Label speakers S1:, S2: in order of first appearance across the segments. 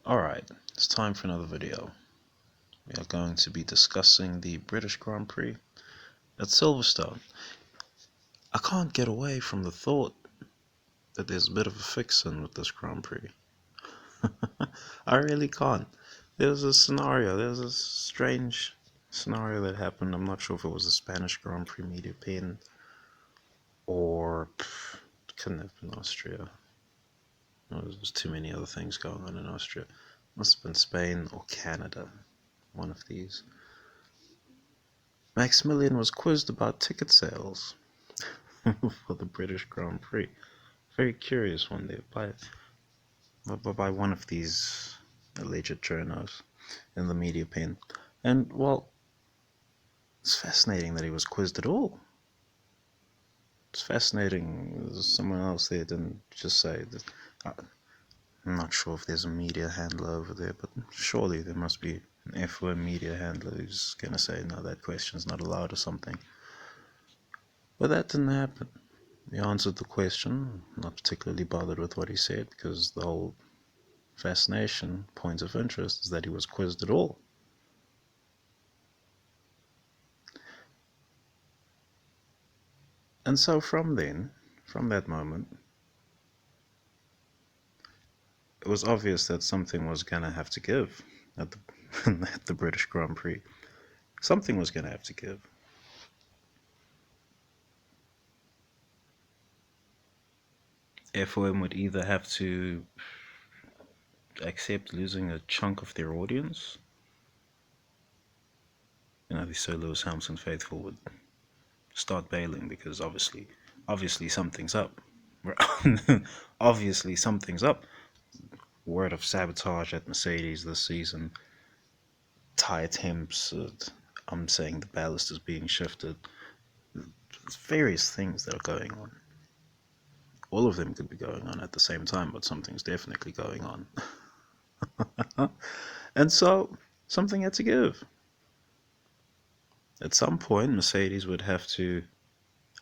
S1: Alright, it's time for another video. We are going to be discussing the British Grand Prix at Silverstone. I can't get away from the thought that there's a bit of a fix-in with this Grand Prix. I really can't. There's a strange scenario that happened. I'm not sure if it was the Spanish Grand Prix media pin or it couldn't have been Austria. There's too many other things going on in Austria. Must have been Spain or Canada. One of these. Maximilian was quizzed about ticket sales for the British Grand Prix. Very curious one day by one of these alleged journos in the media pen. And, well, it's fascinating that he was quizzed at all. It's fascinating someone else there didn't just say that. I'm not sure if there's a media handler over there, but surely there must be an F1 media handler who's going to say, no, that question's not allowed or something. But that didn't happen. He answered the question, not particularly bothered with what he said, because the whole fascination, point of interest, is that he was quizzed at all. And so from that moment, it was obvious that something was going to have to give at the British Grand Prix. Something was going to have to give. FOM would either have to accept losing a chunk of their audience. The Sir Lewis Hamilton faithful would start bailing because obviously something's up. Obviously something's up. Word of sabotage at Mercedes this season. Tire temps. I'm saying the ballast is being shifted. There's various things that are going on. All of them could be going on at the same time, but something's definitely going on. And so, something had to give. At some point, Mercedes would have to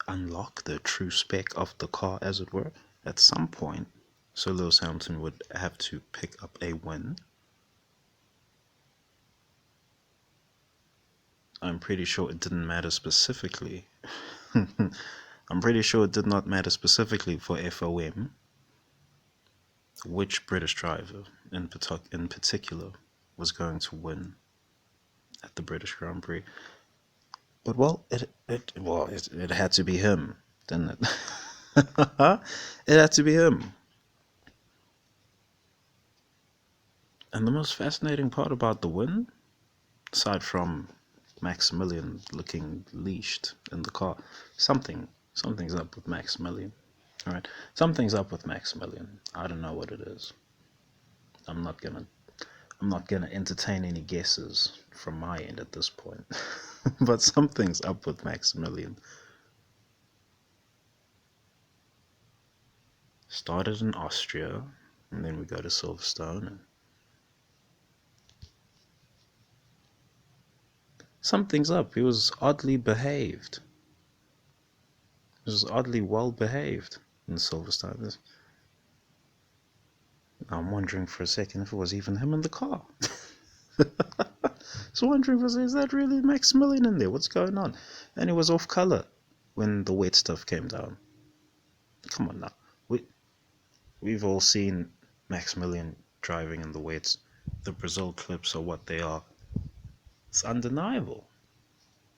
S1: unlock the true spec of the car, as it were. At some point, Sir Lewis Hamilton would have to pick up a win. I'm pretty sure it didn't matter specifically. I'm pretty sure it did not matter specifically for FOM which British driver in particular was going to win at the British Grand Prix. But well, it had to be him, didn't it? It had to be him. And the most fascinating part about the win, aside from Maximilian looking leashed in the car, something's up with Maximilian. All right, something's up with Maximilian. I don't know what it is. I'm not gonna entertain any guesses from my end at this point. But something's up with Maximilian. Started in Austria, and then we go to Silverstone, and something's up. He was oddly behaved. He was oddly well behaved in Silverstone. I'm wondering for a second if it was even him in the car. So wondering, is that really Maximilian in there? What's going on? And it was off color when the wet stuff came down. Come on now. We've all seen Maximilian driving in the wets. The Brazil clips are what they are. It's undeniable.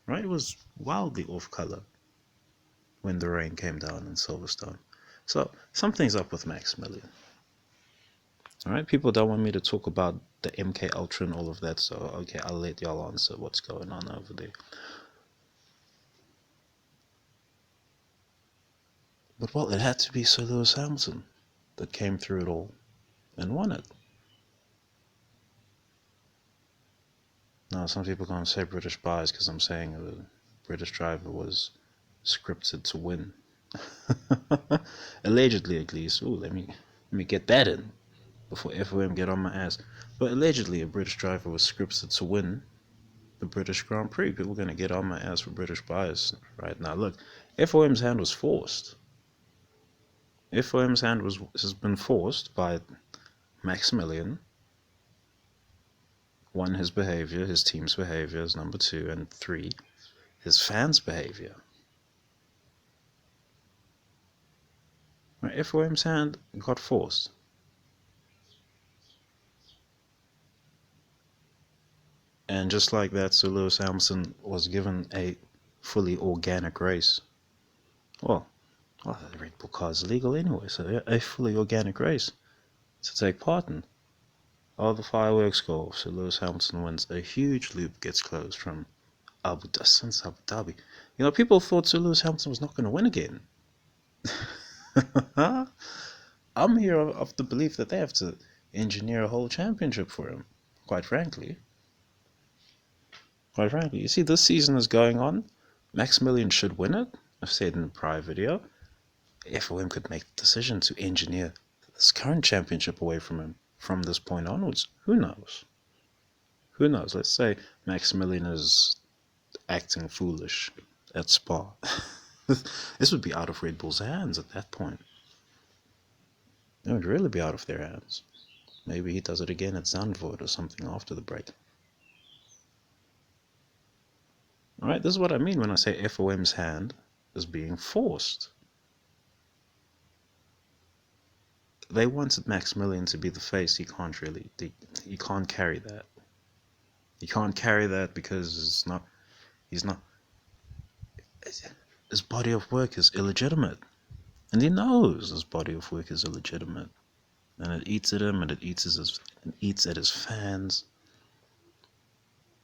S1: Right? It was wildly off color when the rain came down in Silverstone. So something's up with Maximilian. Alright, people don't want me to talk about the MK Ultra and all of that, so okay, I'll let y'all answer what's going on over there. But well, it had to be Sir Lewis Hamilton that came through it all and won it. Now, some people can't say British bias because I'm saying the British driver was scripted to win. Allegedly, at least. Ooh, let me get that in before FOM get on my ass. But allegedly, a British driver was scripted to win the British Grand Prix. People are going to get on my ass for British bias right now. Look, FOM's hand was forced. FOM's hand has been forced by Maximilian One, his behavior, his team's behavior is number two, and three, his fans' behavior. Right, if Williams' hand got forced, and just like that, Sir Lewis Hamilton was given a fully organic race. Well, the Red Bull car is legal anyway, so a fully organic race to take part in. All the fireworks go off, so Lewis Hamilton wins. A huge loop gets closed from Abu Dhabi. You know, people thought Sir Lewis Hamilton was not going to win again. I'm here of the belief that they have to engineer a whole championship for him, quite frankly. Quite frankly, you see, this season is going on. Maximilian should win it. I've said in a prior video. FOM could make the decision to engineer this current championship away from him from this point onwards. Who knows? Who knows? Let's say Maximilian is acting foolish at Spa. This would be out of Red Bull's hands at that point. It would really be out of their hands. Maybe he does it again at Zandvoort or something after the break. Alright, this is what I mean when I say FOM's hand is being forced. They wanted Maximilian to be the face. He can't really. He can't carry that. He can't carry that because he's not. His body of work is illegitimate. And he knows his body of work is illegitimate. And it eats at him, and it eats at his fans.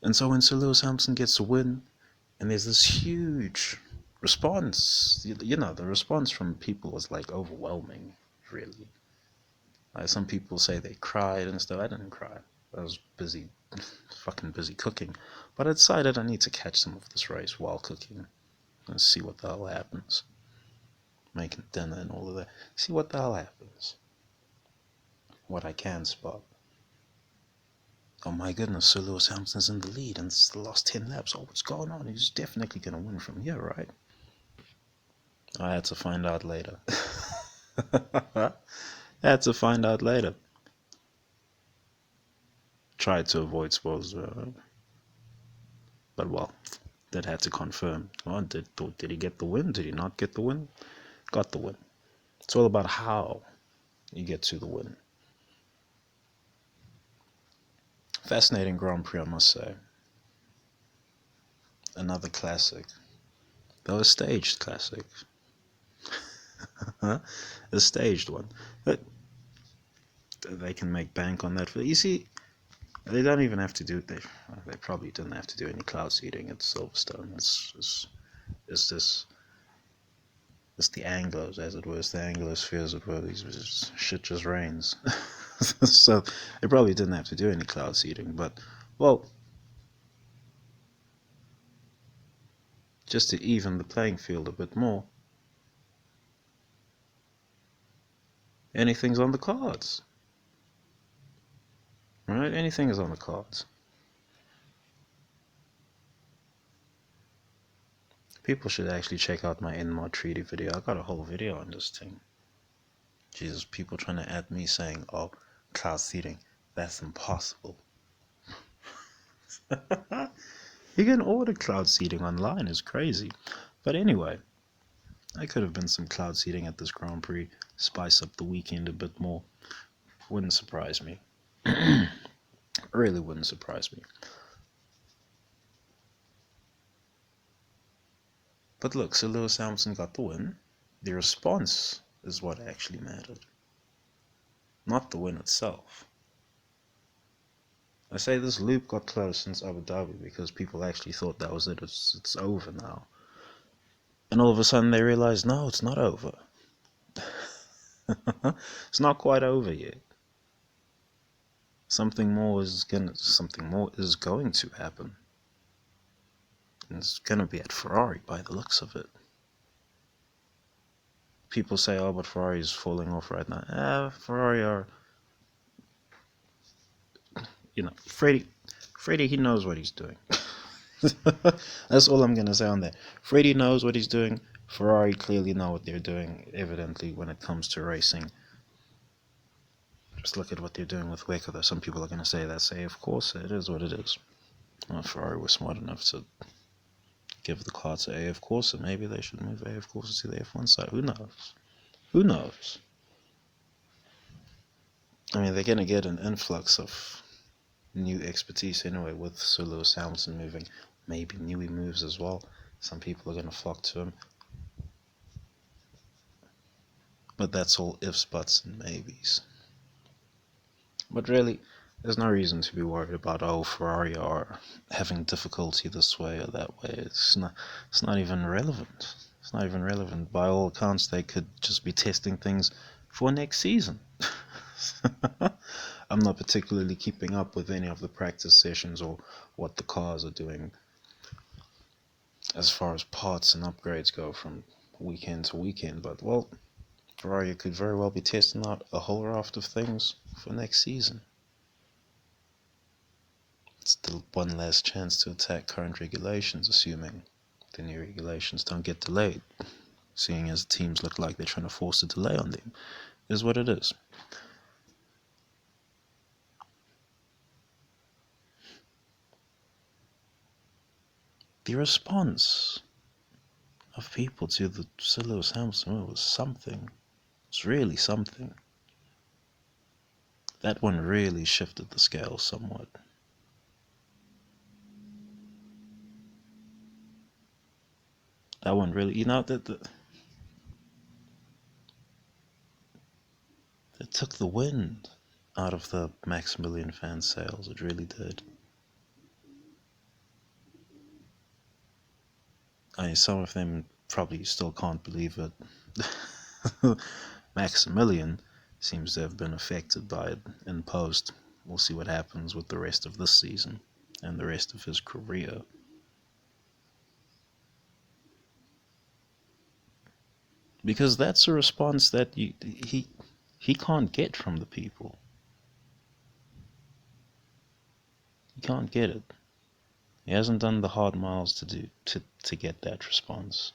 S1: And so when Sir Lewis Hamilton gets a win, and there's this huge response, you know, the response from people was like overwhelming, really. Some people say they cried and stuff. I didn't cry. I was fucking busy cooking. But I decided I need to catch some of this race while cooking and see what the hell happens. Making dinner and all of that. See what the hell happens. What I can spot. Oh my goodness, Sir Lewis Hamilton's in the lead and it's the last 10 laps. Oh, what's going on? He's definitely going to win from here, right? I had to find out later. Had to find out later. Tried to avoid spoilers, but well, that had to confirm. Well, did he get the win? Did he not get the win? Got the win. It's all about how you get to the win. Fascinating Grand Prix, I must say. Another classic. Though a staged classic. A staged one. But they can make bank on that. You see, they don't even have to do. They probably didn't have to do any cloud seeding at Silverstone. It's the Anglos, as it were. It's the Anglosphere, as it were. These shit just rains. So they probably didn't have to do any cloud seeding. But, well, just to even the playing field a bit more, anything's on the cards. Right? Anything is on the cards. People should actually check out my InMod Treaty video. I got a whole video on this thing. Jesus, people trying to add me saying, oh, cloud seeding, that's impossible. You can order cloud seeding online, it's crazy. But anyway, I could have been some cloud seeding at this Grand Prix, spice up the weekend a bit more. Wouldn't surprise me. Really wouldn't surprise me. But look, Sir Lewis Hamilton got the win. The response is what actually mattered, not the win itself. I say this loop got closed since Abu Dhabi because people actually thought that was it. It's over now. And all of a sudden they realized, no, it's not over. It's not quite over yet. Something more is going to happen. And it's going to be at Ferrari by the looks of it. People say, oh, but Ferrari is falling off right now. Ferrari are, you know, Freddie, he knows what he's doing. That's all I'm going to say on that. Freddie knows what he's doing. Ferrari clearly know what they're doing, evidently, when it comes to racing. Just look at what they're doing with Weco, though. Some people are going to say that's AF Corse. It is what it is. Well, Ferrari was smart enough to give the car to AF Corse. Maybe they should move AF Corse to the F1 side. Who knows? Who knows? I mean, they're going to get an influx of new expertise anyway with Sir Lewis Hamilton moving. Maybe Newey moves as well. Some people are going to flock to him. But that's all ifs, buts, and maybes. But really, there's no reason to be worried about, oh, Ferrari are having difficulty this way or that way. It's not even relevant. It's not even relevant. By all accounts, they could just be testing things for next season. I'm not particularly keeping up with any of the practice sessions or what the cars are doing as far as parts and upgrades go from weekend to weekend. But, well, Ferrari could very well be testing out a whole raft of things for next season. It's still one last chance to attack current regulations, assuming the new regulations don't get delayed. Seeing as teams look like they're trying to force a delay on them, is what it is. The response of people to the Sir Lewis Hamilton was something. It's really something. That one really shifted the scale somewhat. That one really, that it took the wind out of the Maximilian fan sales. It really did. I mean, some of them probably still can't believe it. Maximilian seems to have been affected by it in post. We'll see what happens with the rest of this season and the rest of his career. Because that's a response that he can't get from the people. He can't get it. He hasn't done the hard miles to get that response.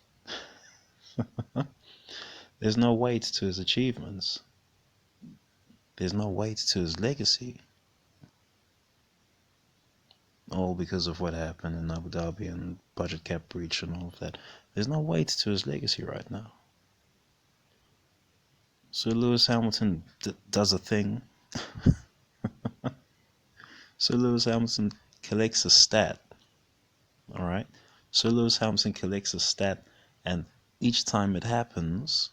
S1: There's no weight to his achievements. There's no weight to his legacy. All because of what happened in Abu Dhabi and budget cap breach and all of that. There's no weight to his legacy right now. So Lewis Hamilton does a thing. So Lewis Hamilton collects a stat. Alright? So Lewis Hamilton collects a stat, and each time it happens,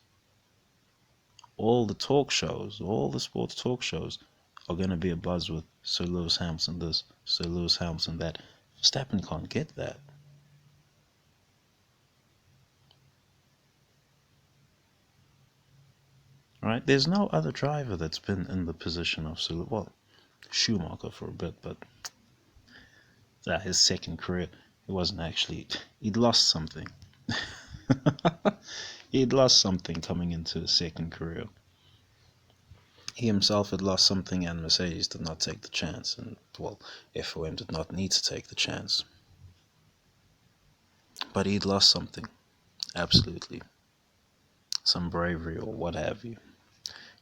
S1: all the talk shows, all the sports talk shows are going to be abuzz with Sir Lewis Hamilton this, Sir Lewis Hamilton that. Verstappen can't get that. Right? There's no other driver that's been in the position of Sir Lewis. Well, Schumacher for a bit, but his second career, it wasn't actually. He'd lost something. He'd lost something coming into his second career. He himself had lost something, and Mercedes did not take the chance, and, well, FOM did not need to take the chance. But he'd lost something, absolutely. Some bravery or what have you.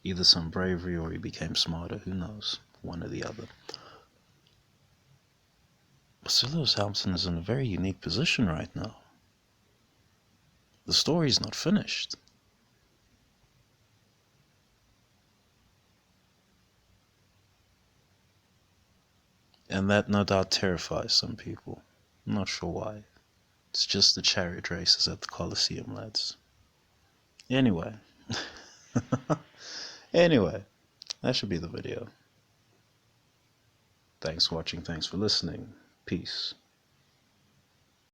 S1: Either some bravery or he became smarter, who knows, one or the other. But Sir Lewis Hamilton is in a very unique position right now. The story's not finished. And that no doubt terrifies some people. I'm not sure why. It's just the chariot races at the Colosseum, lads. Anyway. Anyway, that should be the video. Thanks for watching. Thanks for listening. Peace.